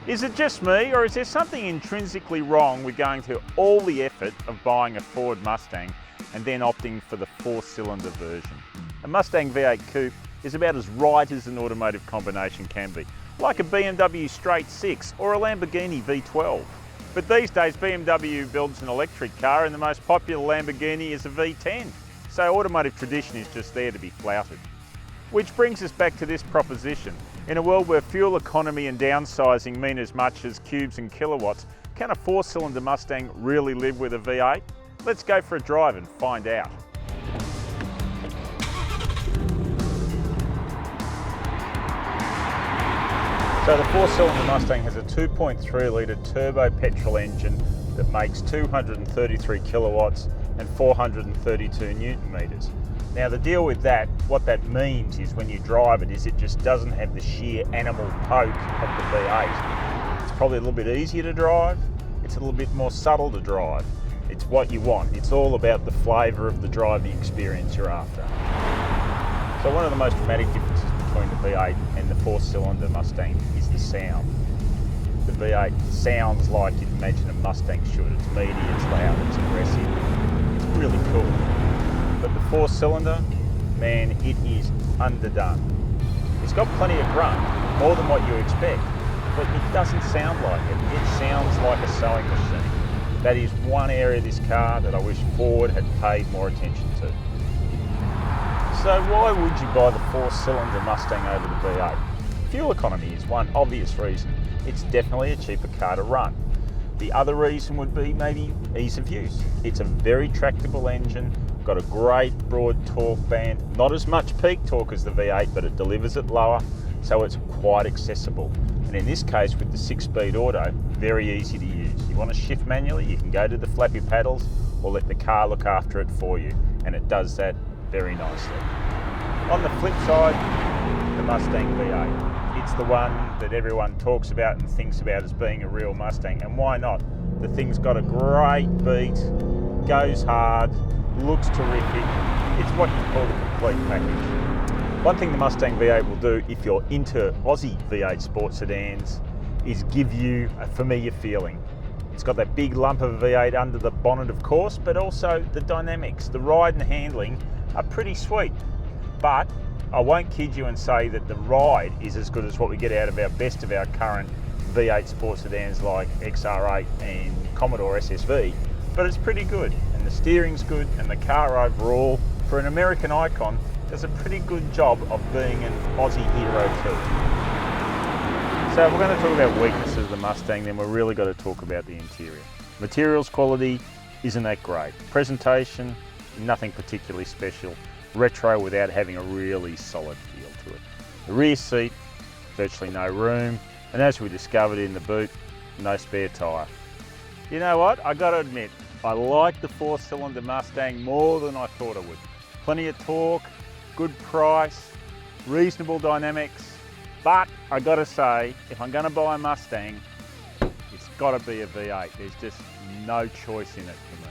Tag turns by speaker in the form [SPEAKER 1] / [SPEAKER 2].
[SPEAKER 1] Is it just me, or is there something intrinsically wrong with going through all the effort of buying a Ford Mustang and then opting for the 4-cylinder version? A Mustang V8 Coupe is about as right as an automotive combination can be, like a BMW straight 6 or a Lamborghini V12. But these days BMW builds an electric car and the most popular Lamborghini is a V10. So automotive tradition is just there to be flouted. Which brings us back to this proposition. In a world where fuel economy and downsizing mean as much as cubes and kilowatts, can a 4-cylinder Mustang really live with a V8? Let's go for a drive and find out. So the 4-cylinder Mustang has a 2.3 litre turbo-petrol engine that makes 233 kilowatts and 432 newton metres. Now the deal with that, what that means is when you drive it, is it just doesn't have the sheer animal poke of the V8. It's probably a little bit easier to drive, it's a little bit more subtle to drive. It's what you want. It's all about the flavour of the driving experience you're after. So one of the most dramatic differences between the V8 and the 4-cylinder Mustang is the sound. The V8 sounds like you'd imagine a Mustang should. It's meaty, it's loud, it's aggressive. It's really cool. But the 4-cylinder, man, it is underdone. It's got plenty of grunt, more than what you expect, but it doesn't sound like it. It sounds like a sewing machine. That is one area of this car that I wish Ford had paid more attention to. So why would you buy the 4-cylinder Mustang over the V8? Fuel economy is one obvious reason. It's definitely a cheaper car to run. The other reason would be maybe ease of use. It's a very tractable engine, got a great broad torque band, not as much peak torque as the V8, but it delivers it lower, so it's quite accessible. And in this case, with the 6-speed auto, very easy to use. You want to shift manually, you can go to the flappy paddles or let the car look after it for you, and it does that very nicely. On the flip side, the Mustang V8. It's the one that everyone talks about and thinks about as being a real Mustang, and why not? The thing's got a great beat, goes hard, looks terrific. It's what you call the complete package. One thing the Mustang V8 will do if you're into Aussie V8 sports sedans is give you a familiar feeling. It's got that big lump of a V8 under the bonnet, of course, but also the dynamics, the ride and handling are pretty sweet. But I won't kid you and say that the ride is as good as what we get out of our best of our current V8 sports sedans like XR8 and Commodore SSV, but it's pretty good, and the steering's good, and the car overall, for an American icon, does a pretty good job of being an Aussie hero too. So if we're going to talk about weaknesses of the Mustang, then we've really got to talk about the interior. Materials quality isn't that great. Presentation, nothing particularly special. Retro without having a really solid feel to it. The rear seat, virtually no room, and as we discovered in the boot, no spare tyre. You know what, I got to admit, I like the 4-cylinder Mustang more than I thought I would. Plenty of torque, good price, reasonable dynamics, but I got to say, if I'm going to buy a Mustang, it's got to be a V8. There's just no choice in it for me.